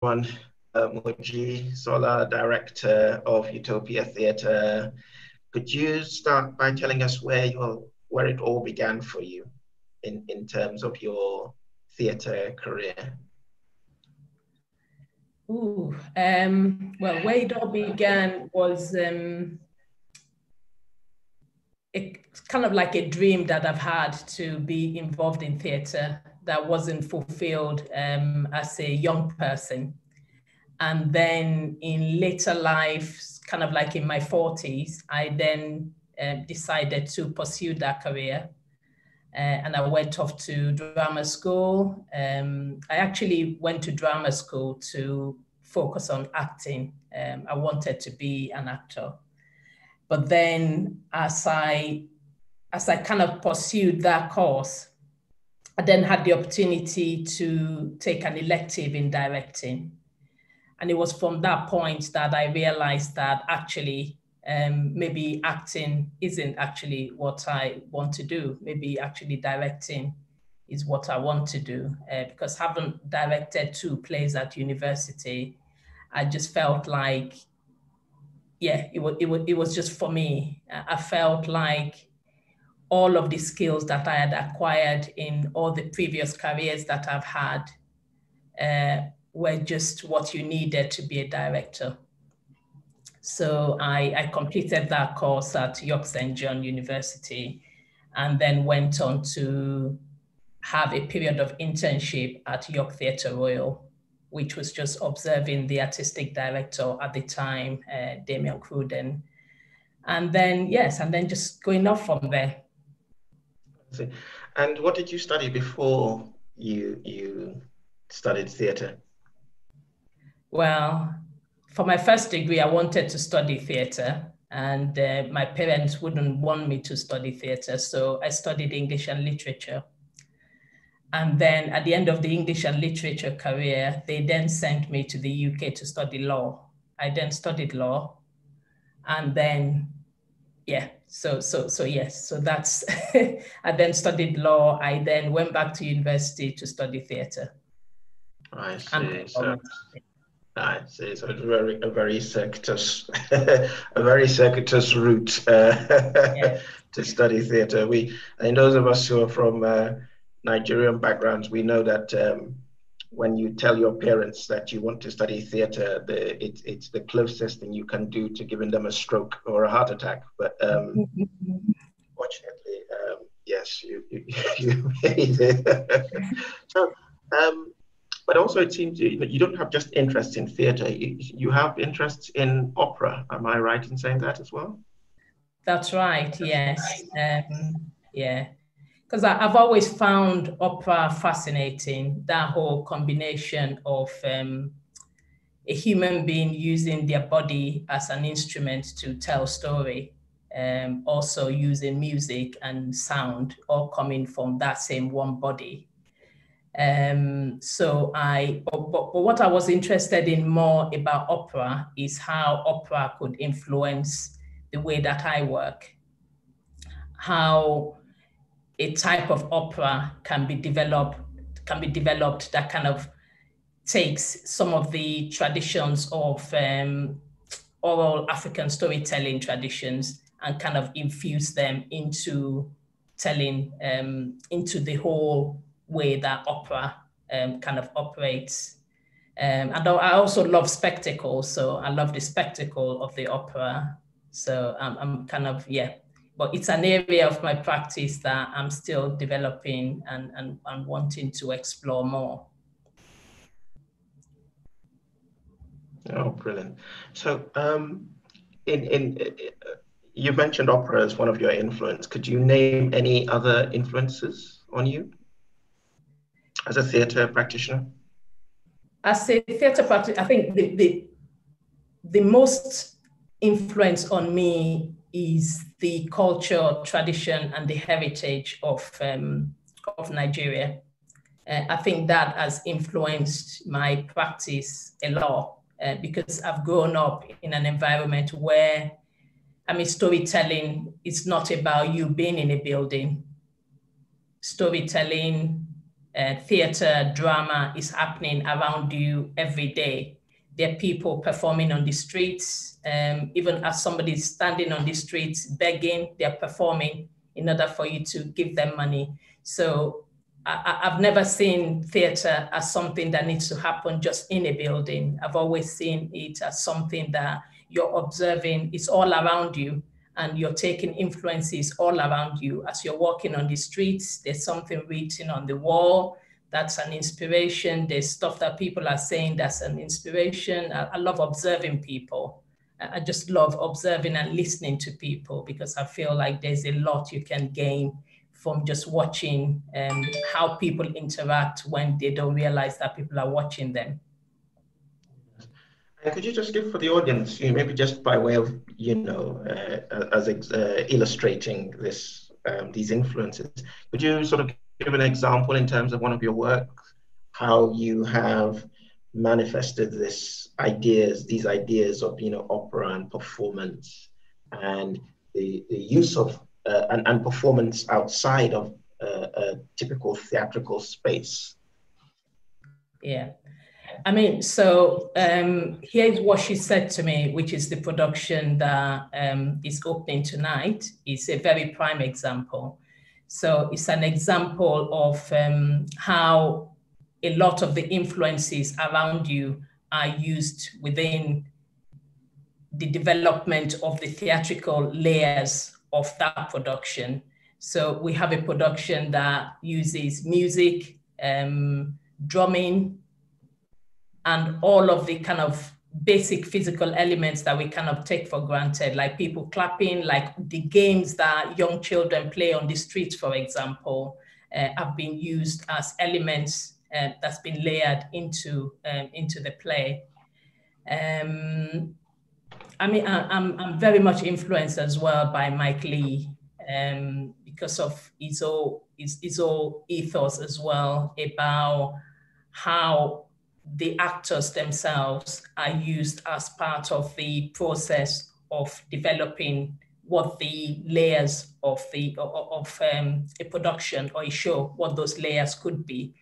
One, Mojisola, director of Utopia Theatre. Could you start by telling us where it all began for you in terms of your theatre career? Well, where it all began was kind of like a dream that I've had to be involved in theatre that wasn't fulfilled as a young person. And then in later life, kind of like in my 40s, I then decided to pursue that career. And I went off to drama school. I actually went to drama school to focus on acting. I wanted to be an actor. But then as I kind of pursued that course, I then had the opportunity to take an elective in directing. And it was from that point that I realized that actually maybe acting isn't actually what I want to do. Maybe actually directing is what I want to do. Because having directed 2 plays at university, I just felt like, yeah, it was just for me. I felt like all of the skills that I had acquired in all the previous careers that I've had were just what you needed to be a director. So I completed that course at York St. John University and then went on to have a period of internship at York Theatre Royal, which was just observing the artistic director at the time, Damien Cruden. And then, yes, and then just going off from there. And what did you study before you studied theatre? Well, for my first degree, I wanted to study theatre, and my parents wouldn't want me to study theatre, so I studied English and literature. And then at the end of the English and literature career, they then sent me to the UK to study law. I then studied law, and then, yeah, so yes, so that's, I then studied law. I then went back to university to study theatre. I see. I see. So it's a very circuitous, a very circuitous route Yeah. to study theatre. And those of us who are from Nigerian backgrounds, we know that when you tell your parents that you want to study theatre, it's the closest thing you can do to giving them a stroke or a heart attack. But fortunately, yes, you made it. So. But also, it seems you don't have just interest in theatre. You have interests in opera. Am I right in saying that as well? That's right. Yes. Yeah. Because I've always found opera fascinating. That whole combination of a human being using their body as an instrument to tell a story, also using music and sound, all coming from that same one body. But what I was interested in more about opera is how opera could influence the way that I work, how a type of opera can be developed that kind of takes some of the traditions of oral African storytelling traditions and kind of infuse them into telling, into the whole way that opera kind of operates. And I also love spectacle, so I love the spectacle of the opera. So I'm kind of, yeah, but it's an area of my practice that I'm still developing and wanting to explore more. Oh, brilliant. So you mentioned opera as one of your influences. Could you name any other influences on you as a theatre practitioner? As a theatre practitioner, I think the most influence on me is the culture, tradition, and the heritage of Nigeria. I think that has influenced my practice a lot because I've grown up in an environment where, I mean, storytelling is not about you being in a building. Storytelling theater, drama is happening around you every day. There are people performing on the streets. Even as somebody's standing on the streets begging, they're performing in order for you to give them money. So I've never seen theater as something that needs to happen just in a building. I've always seen it as something that you're observing, it's all around you, and you're taking influences all around you. As you're walking on the streets, there's something written on the wall, that's an inspiration. There's stuff that people are saying that's an inspiration. I love observing people. I just love observing and listening to people, because I feel like there's a lot you can gain from just watching how people interact when they don't realize that people are watching them. And could you just give for the audience, maybe just by way of, illustrating this, these influences, could you sort of give an example in terms of one of your work, how you have manifested these ideas of, opera and performance, and the use of and performance outside of a typical theatrical space? Yeah. I mean, so here's what she said to me, which is the production that is opening tonight. It's a very prime example. So it's an example of how a lot of the influences around you are used within the development of the theatrical layers of that production. So we have a production that uses music, drumming, and all of the kind of basic physical elements that we kind of take for granted, like people clapping, like the games that young children play on the streets, for example, have been used as elements that's been layered into the play. I mean, I'm very much influenced as well by Mike Lee, because of his whole ethos as well, about how the actors themselves are used as part of the process of developing what the layers of a production or a show, what those layers could be.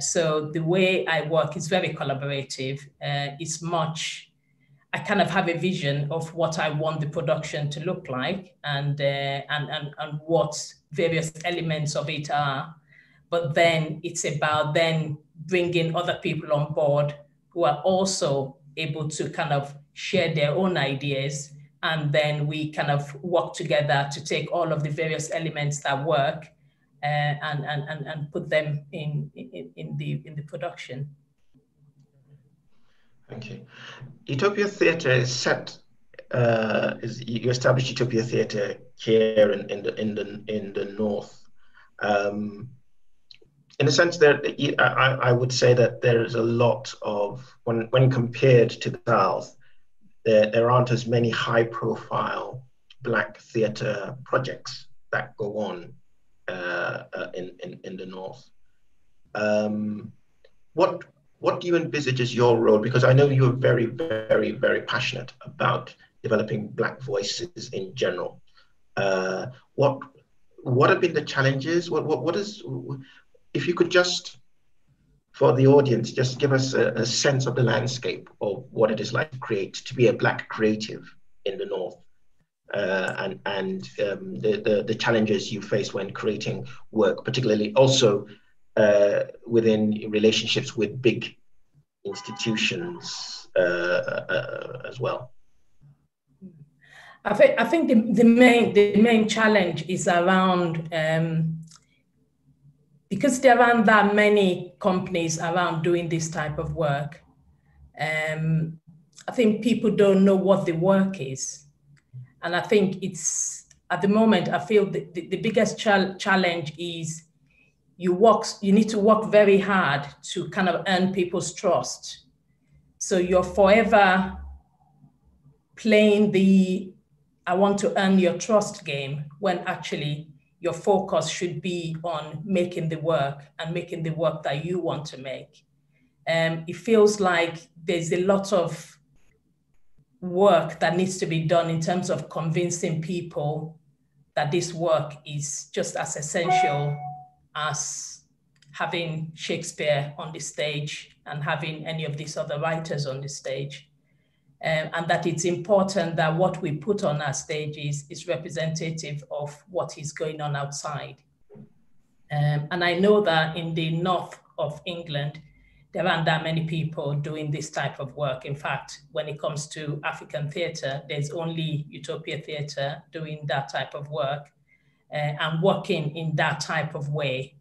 So the way I work is very collaborative. It's much, I kind of have a vision of what I want the production to look like, and what various elements of it are. But then it's about then bringing other people on board who are also able to kind of share their own ideas. And then we kind of work together to take all of the various elements that work and put them in the production. Thank you. Utopia Theatre is set. You established Utopia Theatre here in the north. In a sense, I would say that there is a lot of, when compared to the South, there aren't as many high-profile Black theatre projects that go on in the North. What do you envisage as your role? Because I know you're very, very, very passionate about developing Black voices in general. What have been the challenges? What is, if you could just, for the audience, just give us a sense of the landscape of what it is like to be a Black creative in the North, and the challenges you face when creating work, particularly also within relationships with big institutions as well. I think the main challenge is around, because there aren't that many companies around doing this type of work. I think people don't know what the work is. And I think it's, at the moment, I feel the biggest challenge is you need to work very hard to kind of earn people's trust. So you're forever playing the I want to earn your trust game, when actually your focus should be on making the work and making the work that you want to make. It feels like there's a lot of work that needs to be done in terms of convincing people that this work is just as essential as having Shakespeare on the stage and having any of these other writers on the stage. And that it's important that what we put on our stages is representative of what is going on outside. And I know that in the north of England, there aren't that many people doing this type of work. In fact, when it comes to African theatre, there's only Utopia Theatre doing that type of work and working in that type of way.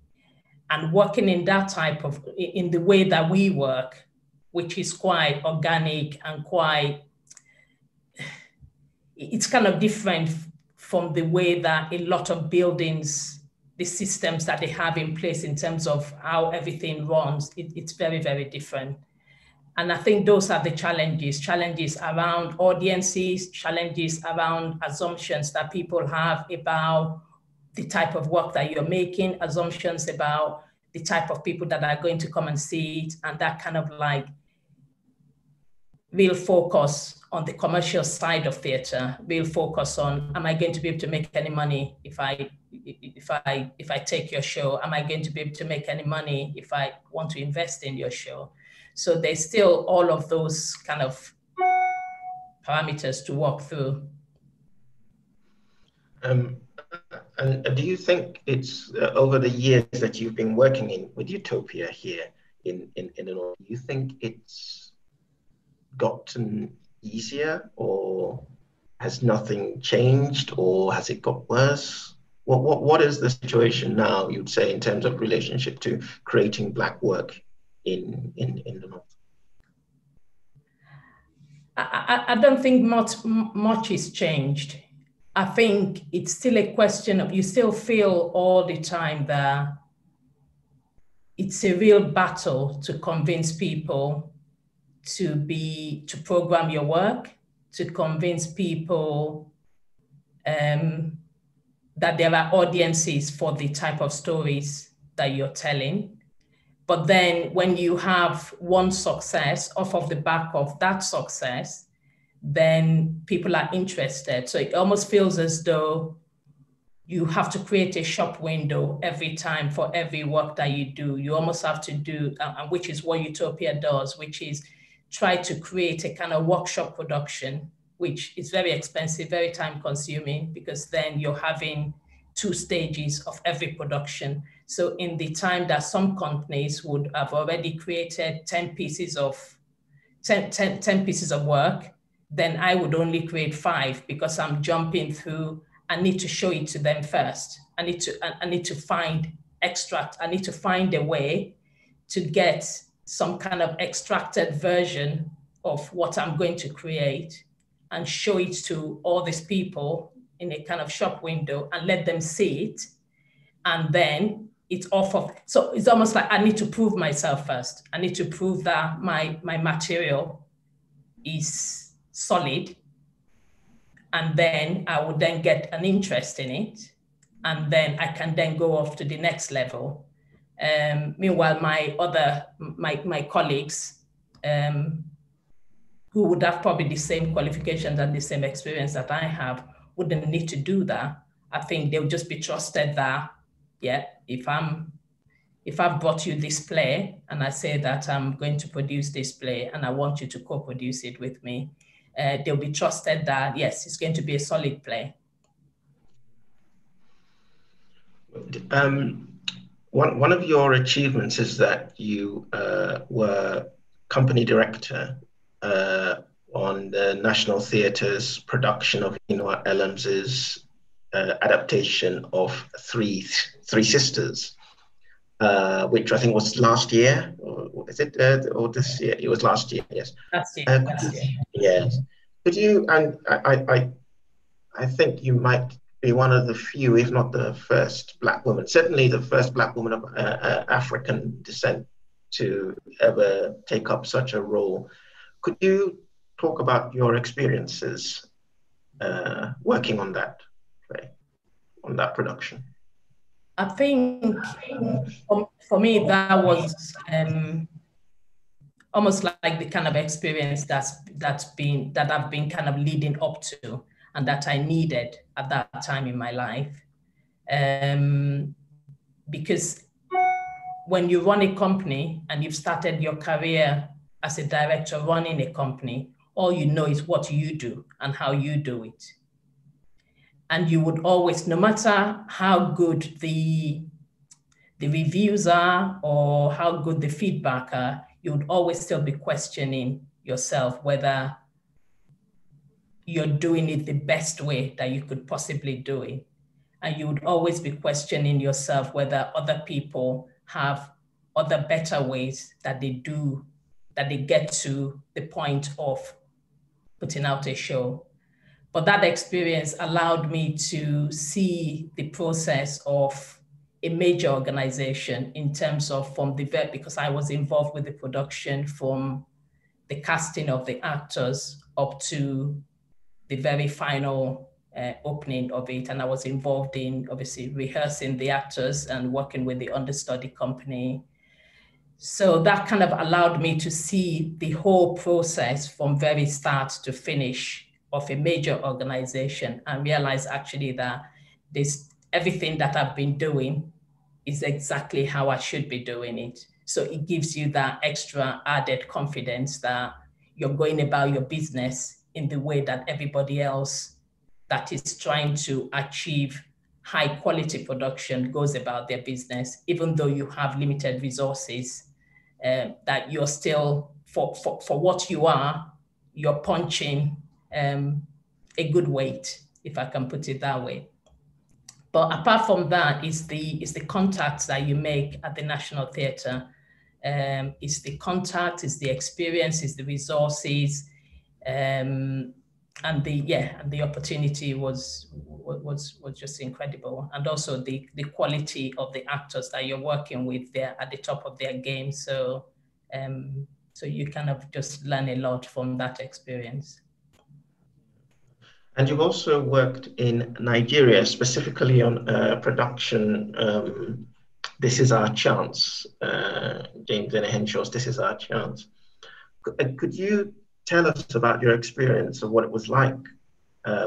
And working in that type of, in the way that we work, which is quite organic and quite, it's kind of different from the way that a lot of buildings, the systems that they have in place in terms of how everything runs, it's very, very different. And I think those are the challenges around audiences, challenges around assumptions that people have about the type of work that you're making, assumptions about the type of people that are going to come and see it, and that kind of like real focus on the commercial side of theatre, real focus on, am I going to be able to make any money if I take your show? Am I going to be able to make any money if I want to invest in your show? So there's still all of those kind of parameters to walk through. And do you think it's over the years that you've been working with Utopia here in the North, do you think it's gotten easier, or has nothing changed, or has it got worse? What is the situation now, you'd say, in terms of relationship to creating Black work in the North? I don't think much is changed. I think it's still a question of, you still feel all the time that it's a real battle to convince people to program your work, to convince people that there are audiences for the type of stories that you're telling. But then when you have one success, off of the back of that success, then people are interested. So it almost feels as though you have to create a shop window every time for every work that you do. You almost have to do, which is what Utopia does, which is try to create a kind of workshop production, which is very expensive, very time consuming, because then you're having 2 stages of every production. So in the time that some companies would have already created 10 pieces of work, then I would only create 5 because I'm jumping through. I need to show it to them first. I need to find a way to get some kind of extracted version of what I'm going to create and show it to all these people in a kind of shop window and let them see it. And then it's off of, so it's almost like I need to prove myself first. I need to prove that my material is solid. And then I would then get an interest in it. And then I can then go off to the next level. Meanwhile, my colleagues who would have probably the same qualifications and the same experience that I have wouldn't need to do that. I think they'll just be trusted that, yeah, if I've brought you this play and I say that I'm going to produce this play and I want you to co-produce it with me, they'll be trusted that, yes, it's going to be a solid play. One of your achievements is that you were company director on the National Theatre's production of Inua Ellams's adaptation of Three Sisters, which I think was last year, or is it, or this year? It was last year, yes. Last year. Yes. Could you, and I think you might be one of the few, if not the first Black woman, certainly the first Black woman of African descent to ever take up such a role. Could you talk about your experiences working on that play, on that production? I think for me, that was almost like the kind of experience that I've been kind of leading up to and that I needed at that time in my life. Because when you run a company and you've started your career as a director running a company, all you know is what you do and how you do it. And you would always, no matter how good the reviews are or how good the feedback are, you would always still be questioning yourself whether you're doing it the best way that you could possibly do it. And you would always be questioning yourself whether other people have other better ways that they do, that they get to the point of putting out a show. But that experience allowed me to see the process of a major organization in terms of from the vet, because I was involved with the production from the casting of the actors up to the very final opening of it. And I was involved in obviously rehearsing the actors and working with the understudy company. So that kind of allowed me to see the whole process from very start to finish of a major organization and realize actually that everything that I've been doing is exactly how I should be doing it. So it gives you that extra added confidence that you're going about your business in the way that everybody else that is trying to achieve high quality production goes about their business, even though you have limited resources, that you're still, for what you are, you're punching a good weight, if I can put it that way. But apart from that, is the contacts that you make at the National Theatre. It's the contact, it's the experience, it's the resources, and the opportunity was just incredible, and also the quality of the actors that you're working with. They're at the top of their game, so you kind of just learn a lot from that experience. And you've also worked in Nigeria, specifically on production. This Is Our Chance, James and Henshaw's This Is Our Chance. Could you tell us about your experience of what it was like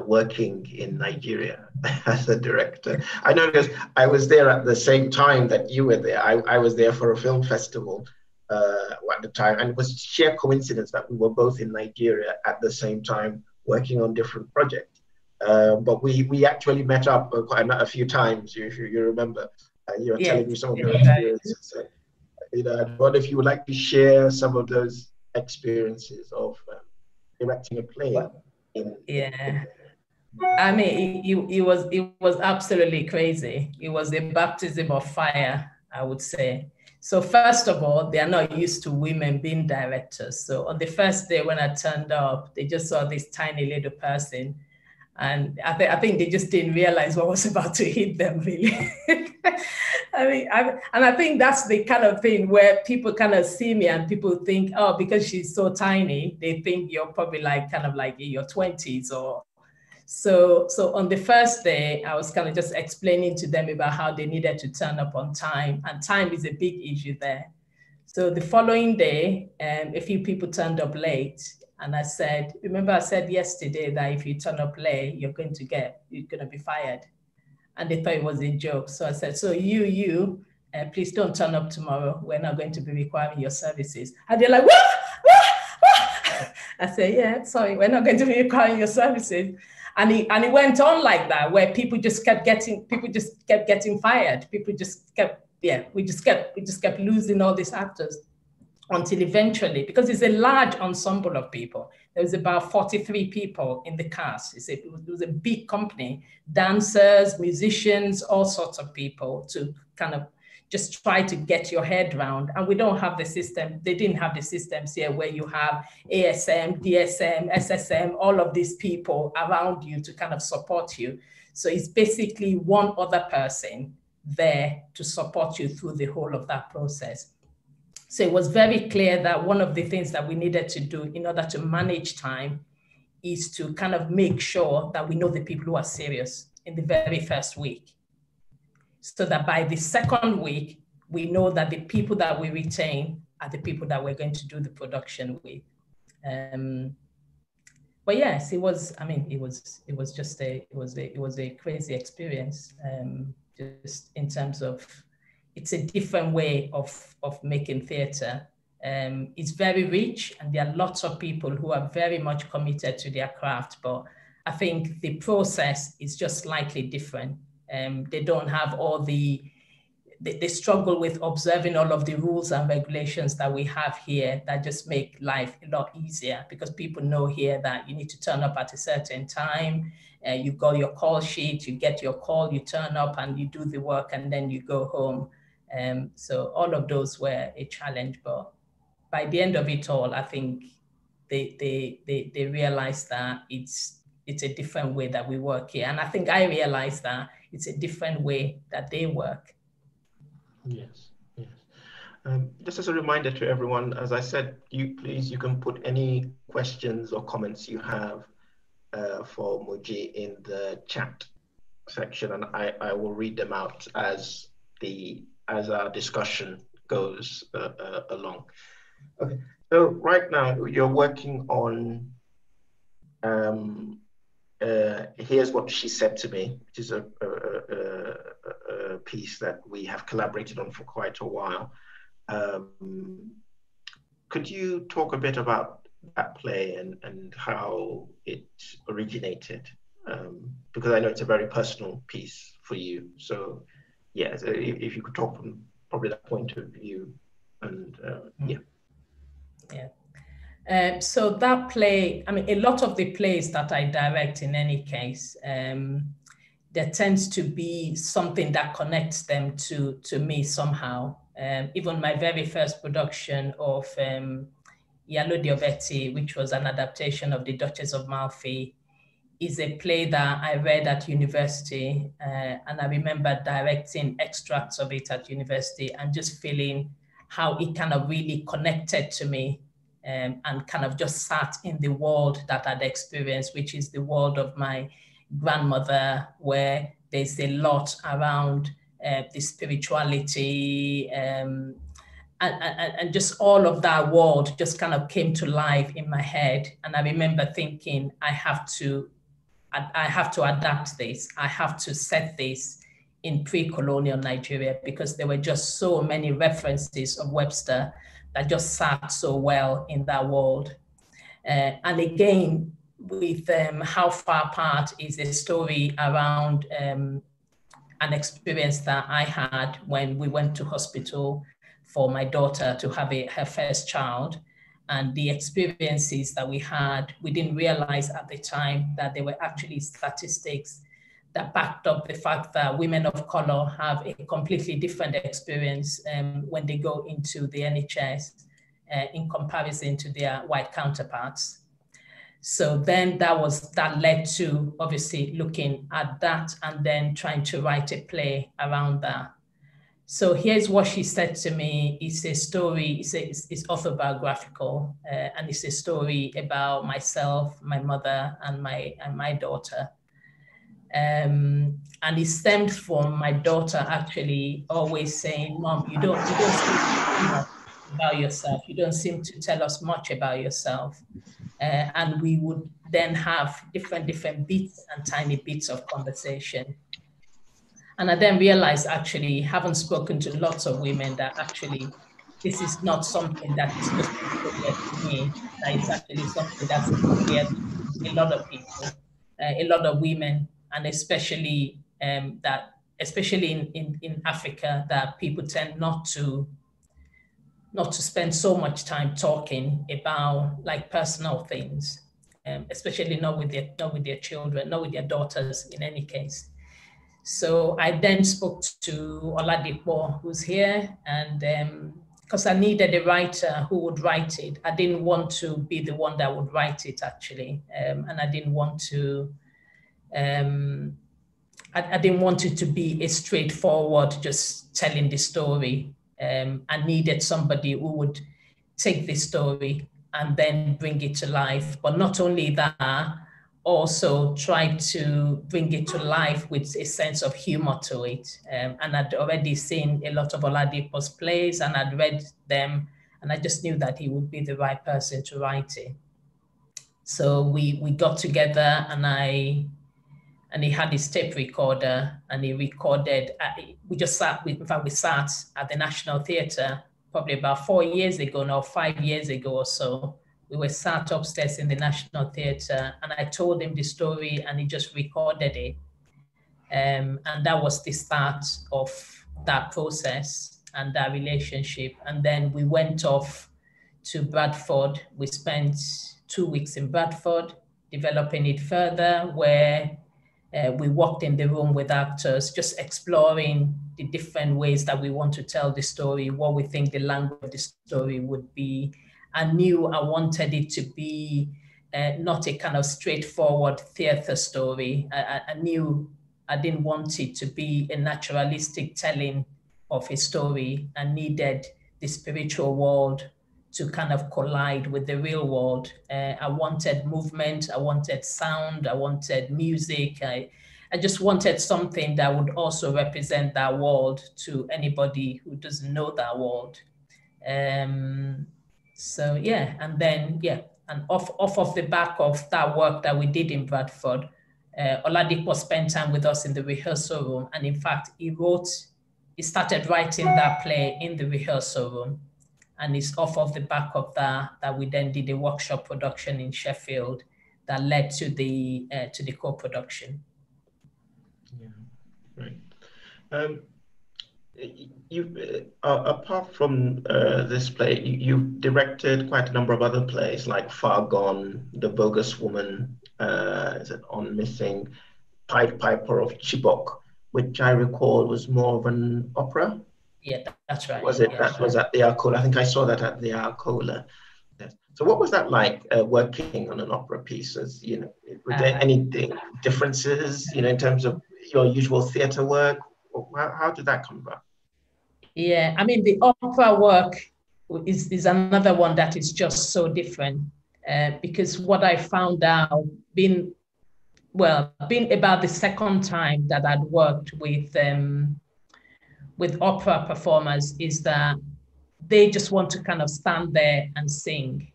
working in Nigeria as a director? I know because I was there at the same time that you were there. I was there for a film festival at the time, and it was sheer coincidence that we were both in Nigeria at the same time working on different projects. But we actually met up quite a few times, if you remember. You were telling me some of your experiences. So, I wonder if you would like to share some of those experiences of directing a play. I mean, it was absolutely crazy. It was a baptism of fire, I would say. So first of all, they are not used to women being directors. So on the first day when I turned up, they just saw this tiny little person. And I think they just didn't realize what was about to hit them, really. I think that's the kind of thing where people kind of see me and people think, oh, because she's so tiny, they think you're probably kind of like in your 20s or so. So on the first day, I was kind of just explaining to them about how they needed to turn up on time, and time is a big issue there. So the following day, a few people turned up late. And I said, remember I said yesterday that if you turn up late, you're going to be fired. And they thought it was a joke. So I said, so please don't turn up tomorrow. We're not going to be requiring your services. And they're like, what? I said, yeah, sorry, we're not going to be requiring your services. And it went on like that, where people just kept getting fired. We just kept losing all these actors. Until eventually, because it's a large ensemble of people, there was about 43 people in the cast. It was a big company, dancers, musicians, all sorts of people to kind of just try to get your head around. And we don't have the system. They didn't have the systems here where you have ASM, DSM, SSM, all of these people around you to kind of support you. So it's basically one other person there to support you through the whole of that process. So it was very clear that one of the things that we needed to do in order to manage time is to kind of make sure that we know the people who are serious in the very first week. So that by the second week, we know that the people that we retain are the people that we're going to do the production with. But yes, it was a crazy experience, just in terms of, it's a different way of making theatre. It's very rich, and there are lots of people who are very much committed to their craft, but I think the process is just slightly different. They don't have all they struggle with observing all of the rules and regulations that we have here that just make life a lot easier, because people know here that you need to turn up at a certain time. You got your call sheet, you get your call, you turn up and you do the work, and then you go home. So all of those were a challenge, but by the end of it all, I think they realized that it's a different way that we work here. And I think I realized that it's a different way that they work. Yes, yes. Just as a reminder to everyone, as I said, you can put any questions or comments you have for Moji in the chat section, and I will read them out as our discussion goes along. Okay, so right now you're working on Here's What She Said to Me, which is a piece that we have collaborated on for quite a while. Could you talk a bit about that play and how it originated? Because I know it's a very personal piece for you. So yeah, so if you could talk from probably that point of view, and yeah. Yeah. So that play, I mean, a lot of the plays that I direct in any case, there tends to be something that connects them to me somehow. Even my very first production of Yalodioveti, which was an adaptation of The Duchess of Malfi, is a play that I read at university, and I remember directing extracts of it at university and just feeling how it kind of really connected to me, and kind of just sat in the world that I'd experienced, which is the world of my grandmother, where there's a lot around the spirituality, and just all of that world just kind of came to life in my head. And I remember thinking, I have to adapt this. I have to set this in pre-colonial Nigeria, because there were just so many references of Webster that just sat so well in that world. And again, with How Far Apart is a story around an experience that I had when we went to hospital for my daughter to have her first child. And the experiences that we had, we didn't realize at the time that there were actually statistics that backed up the fact that women of color have a completely different experience when they go into the NHS in comparison to their white counterparts. So then that led to obviously looking at that and then trying to write a play around that. So Here's What She Said to Me is a story, it's autobiographical, and it's a story about myself, my mother, and my daughter. And it stemmed from my daughter actually always saying, "Mom, you don't seem to tell us about yourself. You don't seem to tell us much about yourself." And we would then have different bits and tiny bits of conversation. And I then realized, actually, having spoken to lots of women, that actually this is not something that is just peculiar to me, that it's actually something that's peculiar to a lot of people, a lot of women, and especially in Africa, that people tend not to spend so much time talking about like personal things, especially not with their children, not with their daughters in any case. So I then spoke to Oladipo, who's here, and because I needed a writer who would write it. I didn't want to be the one that would write it, actually, and I didn't want to. I didn't want it to be a straightforward, just telling the story. I needed somebody who would take the story and then bring it to life. But not only that, also try to bring it to life with a sense of humor to it. And I'd already seen a lot of Oladipo's plays and I'd read them, and I just knew that he would be the right person to write it. So we got together, and and he had his tape recorder, and he recorded. We just sat. In fact, we sat at the National Theatre probably about 4 years ago now, 5 years ago or so. We were sat upstairs in the National Theatre, and I told him the story, and he just recorded it. And that was the start of that process and that relationship. And then we went off to Bradford. We spent 2 weeks in Bradford, developing it further, where we walked in the room with actors, just exploring the different ways that we want to tell the story, what we think the language of the story would be. I knew I wanted it to be not a kind of straightforward theater story. I knew I didn't want it to be a naturalistic telling of a story. I needed the spiritual world to kind of collide with the real world. I wanted movement, I wanted sound, I wanted music. I just wanted something that would also represent that world to anybody who doesn't know that world. So yeah, and then, yeah, and off of the back of that work that we did in Bradford, Oladipo spent time with us in the rehearsal room. And in fact, he started writing that play in the rehearsal room. And it's off of the back of that we then did a workshop production in Sheffield that led to the co-production. Yeah, right. Apart from this play, you've directed quite a number of other plays like Far Gone, The Bogus Woman, is it On Missing, Pied Piper of Chibok, which I recall was more of an opera. Yeah, that's right. Was it? Yeah. That was at the Arcola. I think I saw that at the Arcola. Yes. So what was that like, working on an opera piece? As you know, were there any differences, in terms of your usual theatre work? How did that come about? Yeah, I mean, the opera work is another one that is just so different, because what I found out being about the second time that I'd worked with opera performers is that they just want to kind of stand there and sing.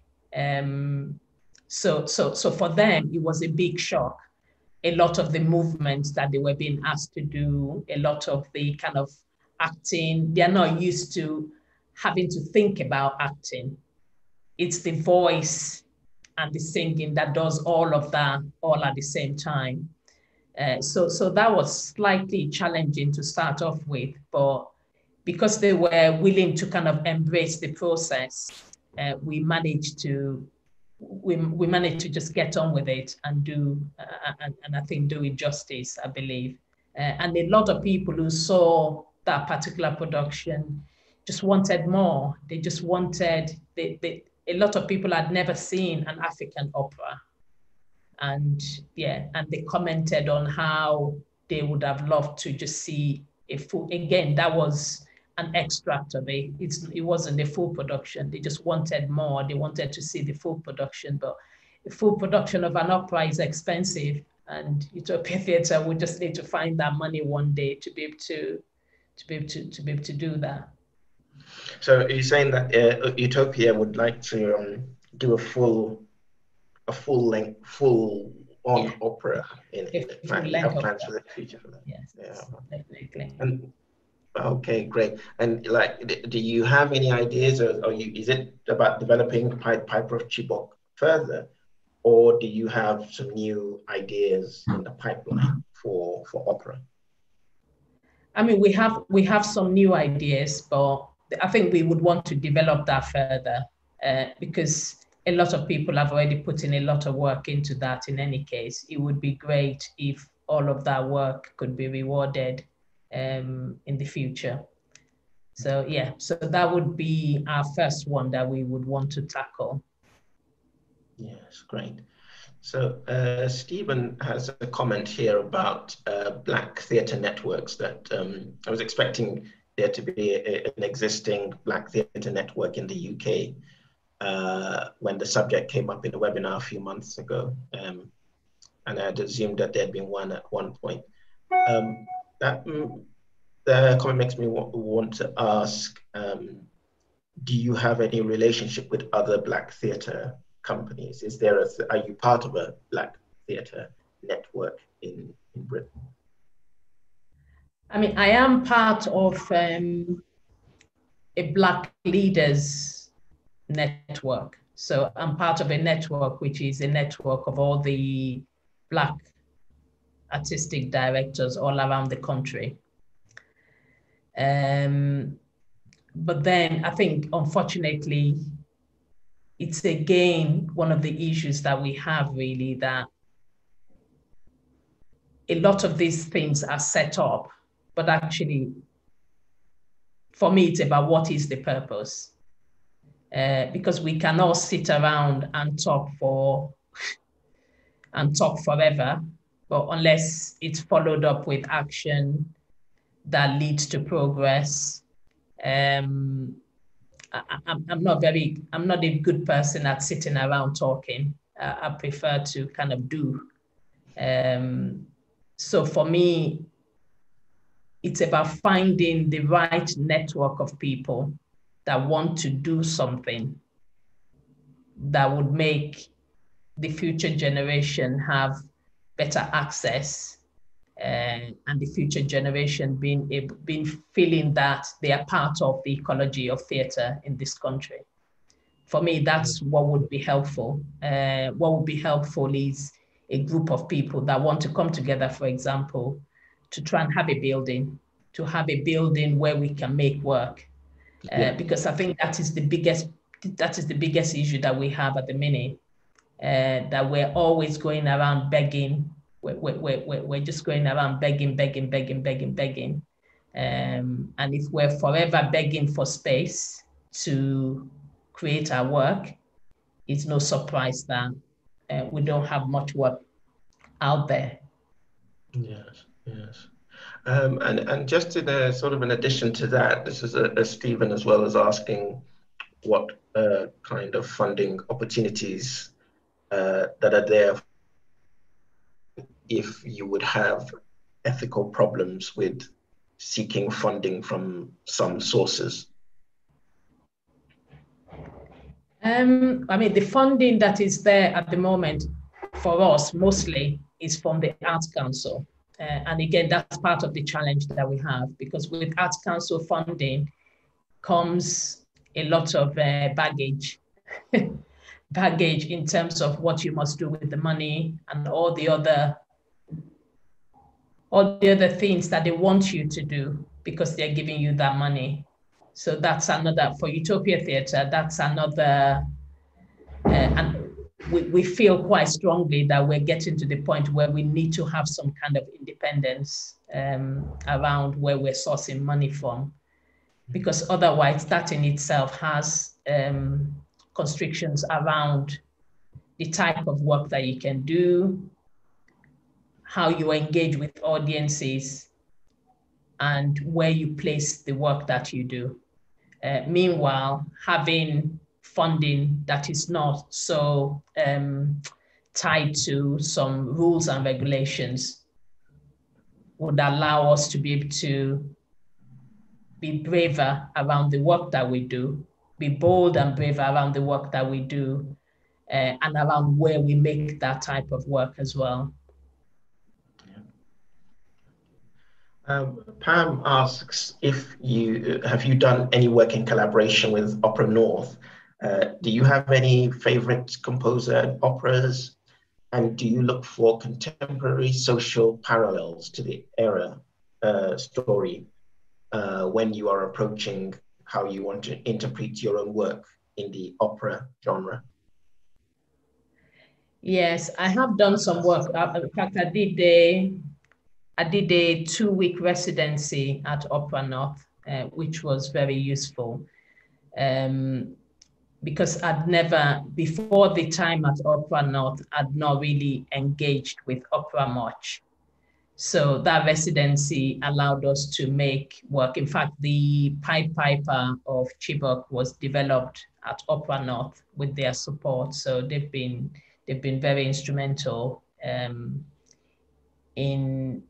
So for them, it was a big shock. A lot of the movements that they were being asked to do, a lot of the kind of acting, they're not used to having to think about acting. It's the voice and the singing that does all of that all at the same time. So that was slightly challenging to start off with, but because they were willing to kind of embrace the process, we managed to just get on with it and and I think do it justice, I believe. And a lot of people who saw that particular production just wanted more. They just wanted, a lot of people had never seen an African opera. And yeah, and they commented on how they would have loved to just see a full, again, that was an extract of it. It wasn't a full production. They just wanted more. They wanted to see the full production, but the full production of an opera is expensive, and Utopia Theatre would just need to find that money one day to be able to do that. So are you saying that Utopia would like to do a full opera in plan? You have plans for the future for that? Yes, yeah, definitely. And okay, great. And like, do you have any ideas, or is it about developing Pied Piper of Chibok further, or do you have some new ideas in the pipeline for opera? I mean, we have some new ideas, but I think we would want to develop that further, because a lot of people have already put in a lot of work into that. In any case, it would be great if all of that work could be rewarded in the future. So yeah, so that would be our first one that we would want to tackle. Yes, great. So Stephen has a comment here about Black theatre networks, that I was expecting there to be an existing Black theatre network in the UK when the subject came up in the webinar a few months ago. And I had assumed that there had been one at one point. The comment makes me want to ask, do you have any relationship with other Black theatre companies? Are you part of a Black theatre network in in Britain? I mean, I am part of a Black Leaders network. So I'm part of a network, which is a network of all the Black artistic directors all around the country. But then I think, unfortunately, it's again one of the issues that we have, really, that a lot of these things are set up, but actually, for me, it's about what is the purpose. Because we can all sit around and talk forever, but unless it's followed up with action that leads to progress, I'm not a good person at sitting around talking. I prefer to kind of do. So for me, it's about finding the right network of people that want to do something that would make the future generation have better access, and the future generation being feeling that they are part of the ecology of theatre in this country. For me, that's what would be helpful. What would be helpful is a group of people that want to come together, for example, to try and have a building where we can make work. Because I think that is the biggest issue that we have at the minute, that we're always going around begging. We're just going around begging. And if we're forever begging for space to create our work, it's no surprise that we don't have much work out there. Yes. And just in a sort of an addition to that, this is a Stephen as well as asking what kind of funding opportunities that are there if you would have ethical problems with seeking funding from some sources. I mean, the funding that is there at the moment for us mostly is from the Arts Council. And again, that's part of the challenge that we have, because with Arts Council funding comes a lot of baggage in terms of what you must do with the money and all the other things that they want you to do because they're giving you that money. So that's another, for Utopia Theatre, that's another, and we feel quite strongly that we're getting to the point where we need to have some kind of independence around where we're sourcing money from, because otherwise that in itself has constrictions around the type of work that you can do, how you engage with audiences, and where you place the work that you do. Meanwhile, having funding that is not so tied to some rules and regulations would allow us to be able to be braver around the work that we do, be bold and brave around the work that we do, and around where we make that type of work as well. Pam asks if have you done any work in collaboration with Opera North? Do you have any favorite composer operas? And do you look for contemporary social parallels to the era story when you are approaching how you want to interpret your own work in the opera genre? Yes, I have done some work. In fact, I did a 2-week residency at Opera North, which was very useful. Because I'd never, before the time at Opera North, I'd not really engaged with opera much. So that residency allowed us to make work. In fact, the Pied Piper of Chibok was developed at Opera North with their support. So they've been very instrumental in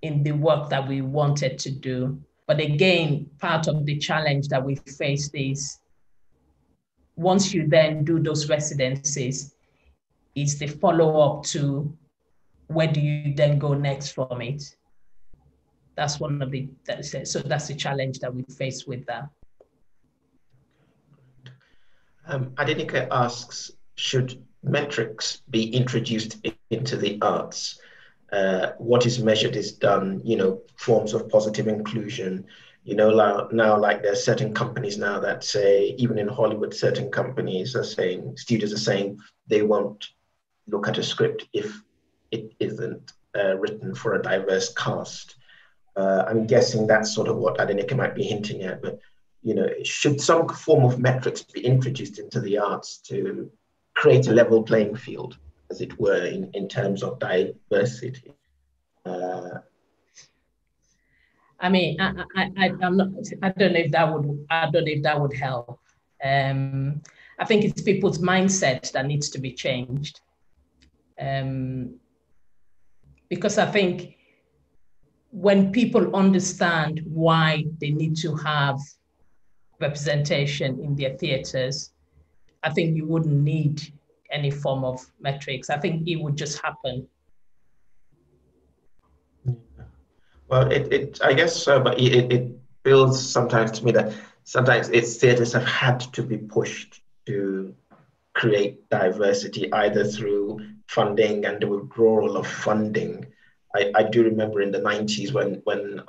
the work that we wanted to do. But again, part of the challenge that we faced is once you then do those residencies, it's the follow-up to where do you then go next from it? That's one of the, so that's the challenge that we face with that. Adenike asks, should metrics be introduced into the arts? What is measured is done, forms of positive inclusion. Now, like there's certain companies now that say, even in Hollywood, certain companies are saying, studios are saying they won't look at a script if it isn't written for a diverse cast. I'm guessing that's sort of what Adenike might be hinting at, but should some form of metrics be introduced into the arts to create a level playing field, as it were, in terms of diversity? I mean, I'm not. I don't know if that would. I don't know if that would help. I think it's people's mindset that needs to be changed. Because I think when people understand why they need to have representation in their theaters, I think you wouldn't need any form of metrics. I think it would just happen. Well, I guess so, but it feels sometimes to me that sometimes theaters have had to be pushed to create diversity, either through funding and the withdrawal of funding. I do remember in the 90s when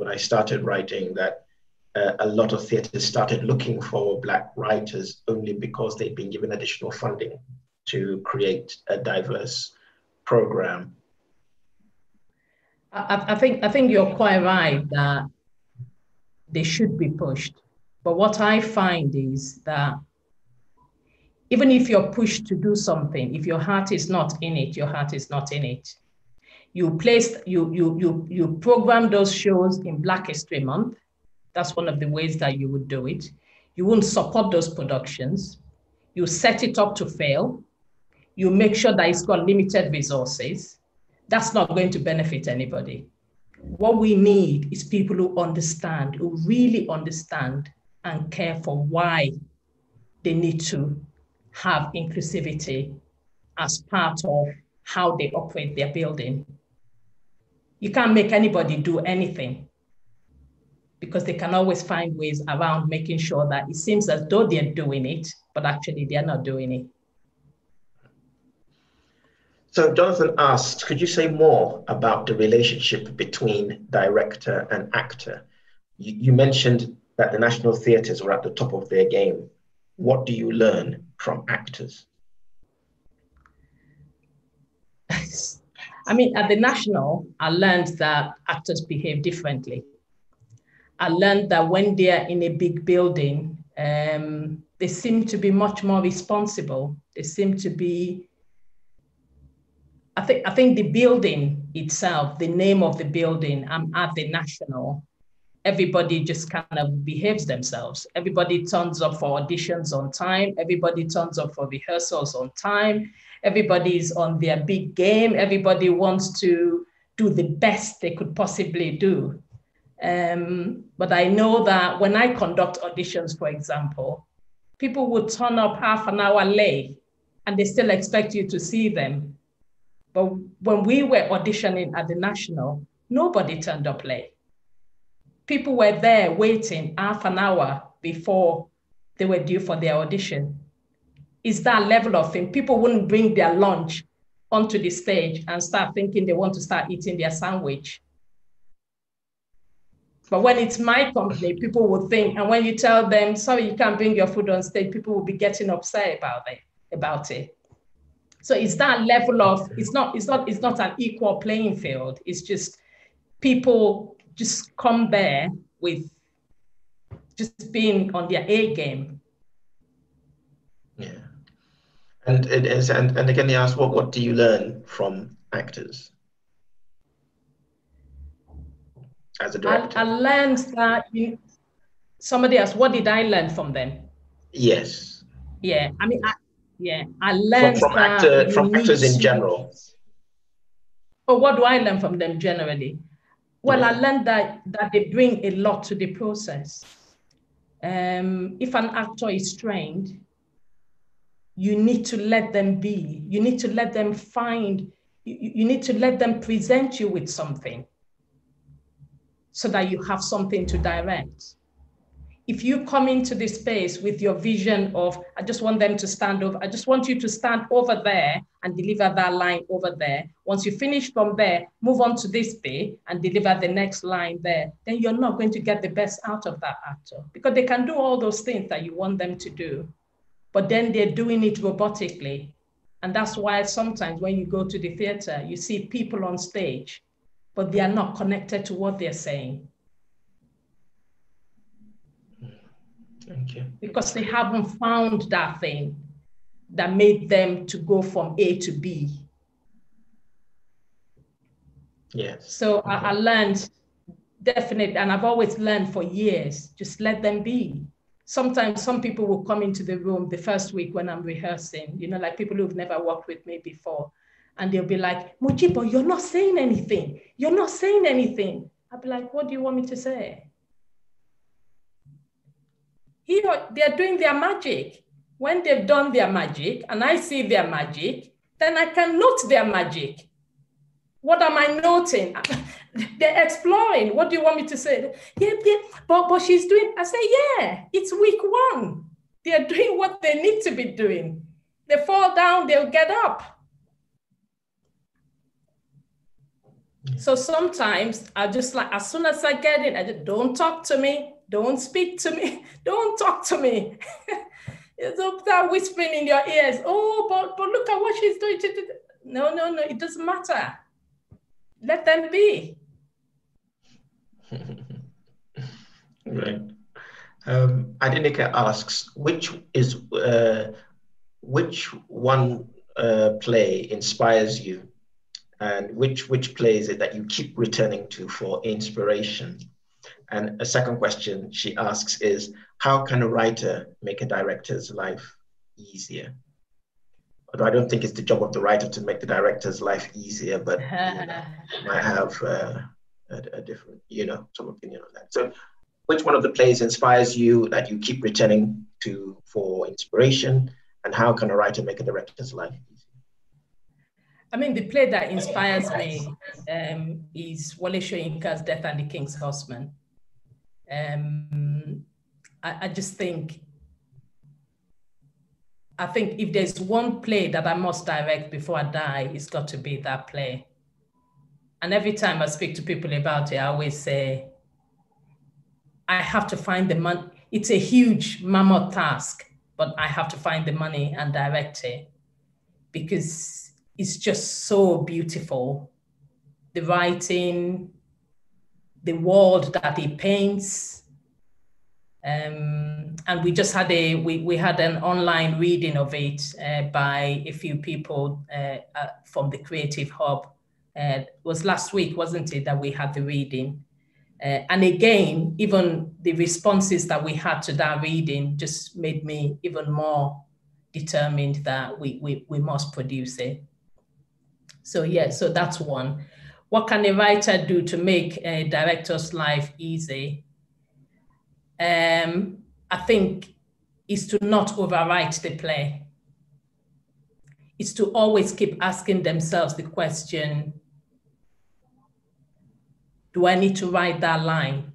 I started writing that a lot of theaters started looking for Black writers only because they'd been given additional funding to create a diverse program. I think you're quite right that they should be pushed. But what I find is that even if you're pushed to do something, if your heart is not in it, your heart is not in it. You program those shows in Black History Month. That's one of the ways that you would do it. You won't support those productions. You set it up to fail. You make sure that it's got limited resources. That's not going to benefit anybody. What we need is people who understand, who really understand and care for why they need to have inclusivity as part of how they operate their building. You can't make anybody do anything because they can always find ways around making sure that it seems as though they're doing it, but actually they're not doing it. So Jonathan asked, could you say more about the relationship between director and actor? You mentioned that the national theatres were at the top of their game. What do you learn from actors? I mean, at the national, I learned that actors behave differently. I learned that when they're in a big building, they seem to be much more responsible. They seem to be, I think the building itself, the name of the building, I'm at the national, everybody just kind of behaves themselves. Everybody turns up for auditions on time. Everybody turns up for rehearsals on time. Everybody's on their big game. Everybody wants to do the best they could possibly do. But I know that when I conduct auditions, for example, people would turn up half an hour late and they still expect you to see them. But when we were auditioning at the National, nobody turned up late. People were there waiting half an hour before they were due for their audition. It's that level of thing. People wouldn't bring their lunch onto the stage and start thinking they want to start eating their sandwich. But when it's my company, people will think, and when you tell them, sorry, you can't bring your food on stage, people will be getting upset about it. So it's that level of, it's not an equal playing field. It's just people just come there with just being on their A game. Yeah. And again, they ask, what do you learn from actors as a director? I learned that somebody asked, what did I learn from them? Yes. Yeah, I mean, I learned from actors in general. Oh, what do I learn from them generally? Well, yeah. I learned that they bring a lot to the process. If an actor is trained, you need to let them be. You need to let them find, you need to let them present you with something so that you have something to direct. If you come into this space with your vision of, I just want them to stand over, I just want you to stand over there and deliver that line over there. Once you finish from there, move on to this bit and deliver the next line there, then you're not going to get the best out of that actor, because they can do all those things that you want them to do, but then they're doing it robotically. And that's why sometimes when you go to the theater, you see people on stage, but they are not connected to what they're saying. Thank you. Because they haven't found that thing that made them to go from A to B. Yes. So okay. I learned definitely, and I've always learned for years, just let them be. Sometimes some people will come into the room the first week when I'm rehearsing, you know, like people who've never worked with me before, and they'll be like, Mojibo, you're not saying anything. You're not saying anything. I'll be like, what do you want me to say? Here, they're doing their magic. When they've done their magic and I see their magic, then I can note their magic. What am I noting? They're exploring. What do you want me to say? Yeah, but she's doing, I say, yeah, it's week 1. They're doing what they need to be doing. They fall down, they'll get up. So sometimes I just like, as soon as I get in, I just, don't talk to me. Don't speak to me. Don't talk to me. It's up there whispering in your ears. Oh, but look at what she's doing. No, it doesn't matter. Let them be. Right. Adenike asks, which one play inspires you, and which play is it that you keep returning to for inspiration? And a second question she asks is, how can a writer make a director's life easier? Although I don't think it's the job of the writer to make the director's life easier, but you know, might have a different, some opinion on that. So which one of the plays inspires you that you keep returning to for inspiration? And how can a writer make a director's life easier? I mean, the play that inspires me is Wole Soyinka's Death and the King's Horseman. I just think, if there's one play that I must direct before I die, it's got to be that play. And every time I speak to people about it, I always say, I have to find the money. It's a huge mammoth task, but I have to find the money and direct it, because it's just so beautiful. The writing, the world that he paints. And we just had we had an online reading of it by a few people from the Creative Hub. It was last week, wasn't it, that we had the reading? And again, even the responses that we had to that reading just made me even more determined that we must produce it. So yeah, so that's one. What can a writer do to make a director's life easy? I think is to not overwrite the play. It's to always keep asking themselves the question, do I need to write that line?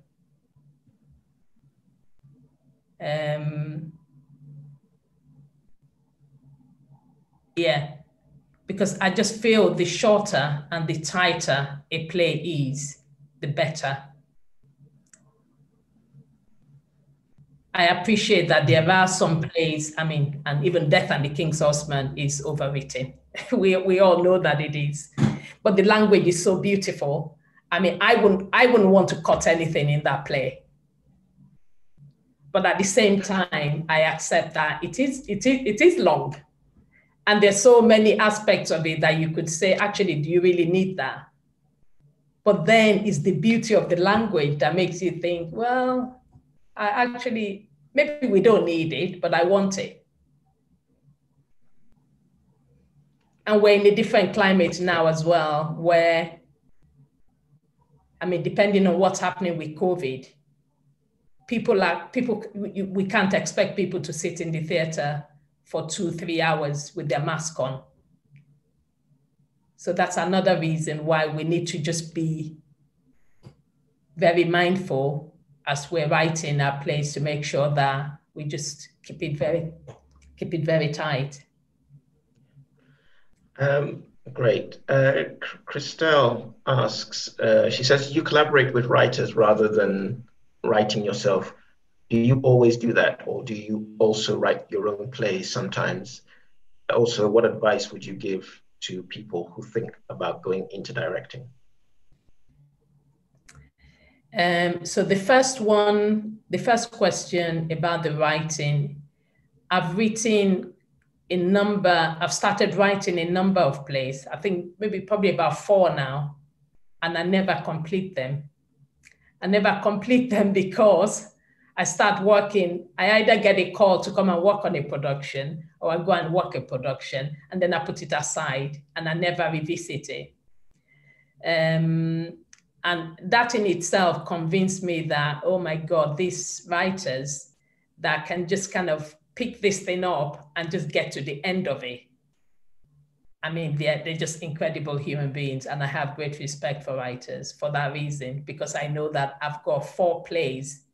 Yeah, because I just feel the shorter and the tighter a play is, the better. I appreciate that there are some plays, I mean, and even Death and the King's Horseman is overwritten. we all know that it is, but the language is so beautiful. I mean, I wouldn't want to cut anything in that play. But at the same time, I accept that it is long. And there's so many aspects of it that you could say, actually, do you really need that? But then it's the beauty of the language that makes you think, well, maybe we don't need it, but I want it. And we're in a different climate now as well, where, I mean, depending on what's happening with COVID, we can't expect people to sit in the theater for 2-3 hours with their mask on. So that's another reason why we need to just be very mindful as we're writing our plays to make sure that we just keep it very tight. Great. Christelle asks, she says, you collaborate with writers rather than writing yourself. Do you always do that, or do you also write your own plays sometimes? Also, what advice would you give to people who think about going into directing? So the first question about the writing, I've started writing a number of plays. I think probably about 4 now, and I never complete them. I never complete them because I start working. I either get a call to come and work on a production, or I go and work a production, and then I put it aside and I never revisit it. And that in itself convinced me that, oh my God, these writers that can just kind of pick this thing up and just get to the end of it. I mean, they're just incredible human beings, and I have great respect for writers for that reason, because I know that I've got 4 plays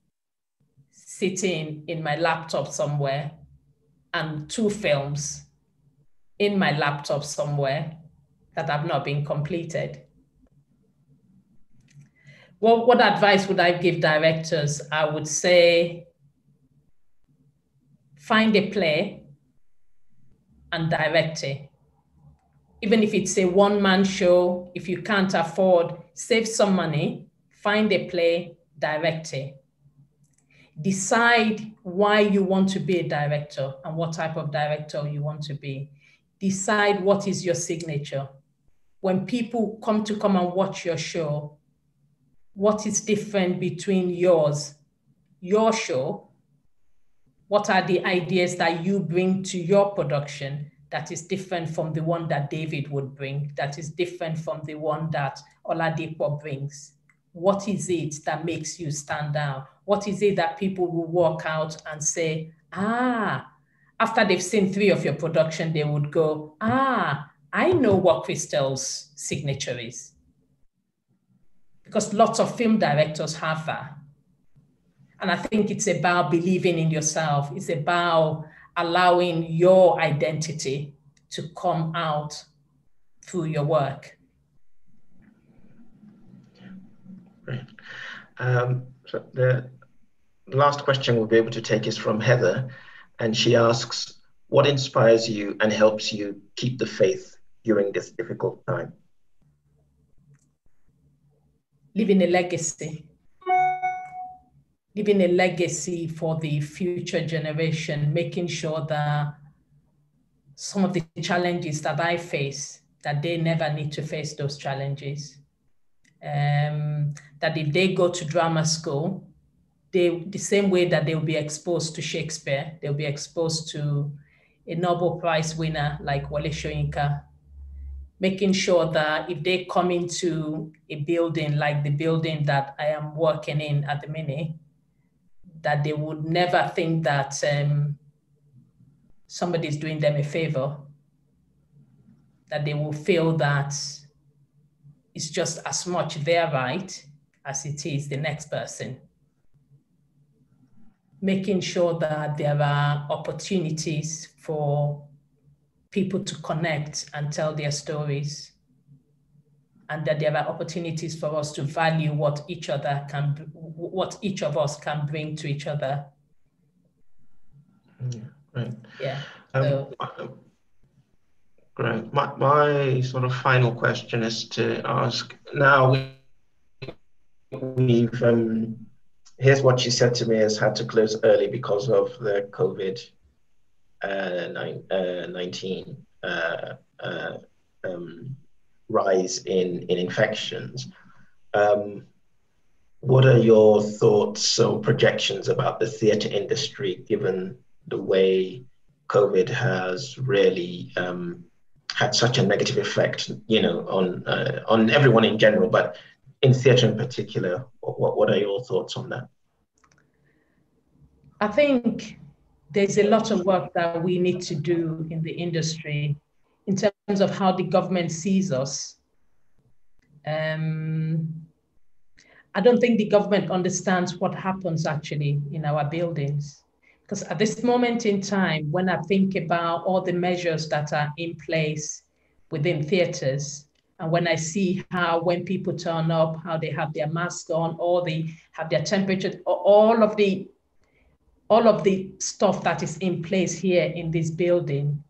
sitting in my laptop somewhere and 2 films in my laptop somewhere that have not been completed. Well, what advice would I give directors? I would say, find a play and direct it. Even if it's a one-man show, if you can't afford, save some money, find a play, direct it. Decide why you want to be a director and what type of director you want to be. Decide what is your signature. When people come and watch your show, what is different between your show? What are the ideas that you bring to your production that is different from the one that David would bring, that is different from the one that Oladipo brings? What is it that makes you stand out? What is it that people will walk out and say, after they've seen 3 of your production, they would go, I know what Christelle's signature is. Because lots of film directors have that. And I think it's about believing in yourself. It's about allowing your identity to come out through your work. Great. So the last question we'll be able to take is from Heather, and she asks, what inspires you and helps you keep the faith during this difficult time? Leaving a legacy. Leaving a legacy for the future generation, making sure that some of the challenges that I face, that they never need to face those challenges. That if they go to drama school, the same way that they'll be exposed to Shakespeare, they'll be exposed to a Nobel Prize winner like Wole Soyinka, making sure that if they come into a building like the building that I am working in at the minute, that they would never think that somebody's doing them a favor, that they will feel that it's just as much their right as it is the next person. Making sure that there are opportunities for people to connect and tell their stories, and that there are opportunities for us to value what each of us can bring to each other. Yeah, right. Yeah. Great. My sort of final question is to ask, now we've here's what she said to me, has had to close early because of the COVID-19 rise in infections. What are your thoughts or projections about the theatre industry, given the way COVID has really had such a negative effect, on everyone in general, but in theatre in particular? What are your thoughts on that? I think there's a lot of work that we need to do in the industry in terms of how the government sees us. I don't think the government understands what happens actually in our buildings. Because at this moment in time, when I think about all the measures that are in place within theaters, and when I see how when people turn up, how they have their mask on, or they have their temperature, all of the stuff that is in place here in this building,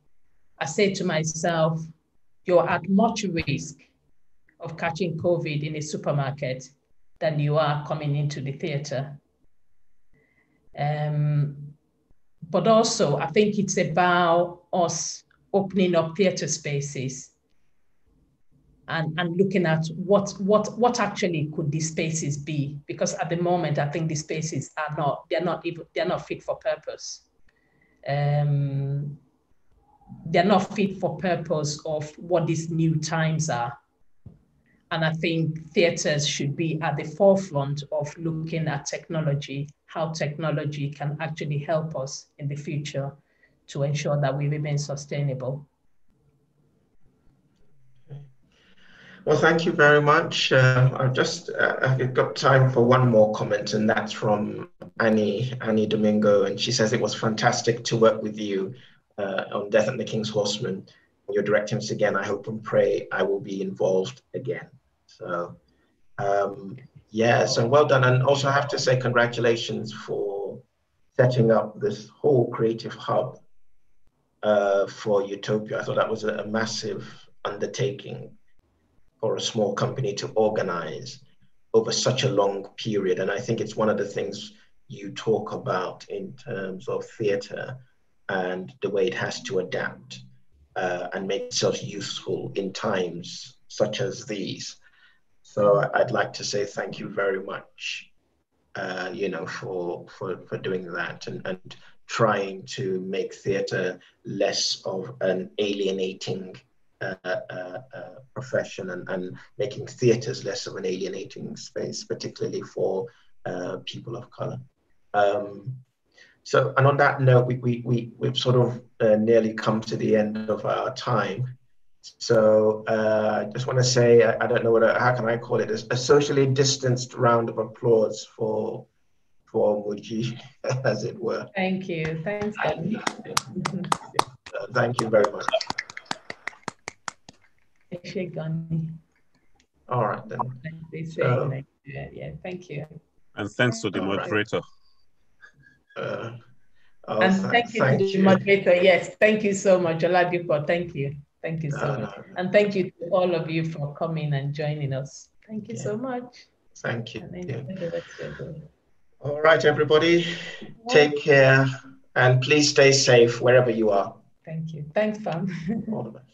I say to myself, you're at much risk of catching COVID in a supermarket than you are coming into the theater. But also, I think it's about us opening up theater spaces and looking at what actually could these spaces be, because at the moment, I think the spaces they're not fit for purpose. They're not fit for purpose of what these new times are. And I think theaters should be at the forefront of looking at technology, how technology can actually help us in the future to ensure that we remain sustainable. Well, thank you very much. I've got time for one more comment, and that's from Annie Domingo, and she says it was fantastic to work with you on Death and the King's Horseman. You're directing us again. I hope and pray I will be involved again. So, yeah, so well done. And also I have to say congratulations for setting up this whole creative hub for Utopia. I thought that was a massive undertaking for a small company to organize over such a long period. And I think it's one of the things you talk about in terms of theatre and the way it has to adapt and make itself useful in times such as these. So I'd like to say thank you very much, for doing that and trying to make theatre less of an alienating profession and making theatres less of an alienating space, particularly for people of colour. So, and on that note, we've sort of nearly come to the end of our time. So I just want to say, I don't know how can I call it, a socially distanced round of applause for Moji, as it were. Thank you. Thanks, Gani. Thank you very much. All right then. Yeah, thank you. And thanks to the moderator. And thank you to the moderator. Yes, thank you so much, Oladipo. Thank you. Thank you so much. And thank you to all of you for coming and joining us. Thank you so much. Thank you. All right, everybody. Take care and please stay safe wherever you are. Thank you. Thanks, Pam. All the best.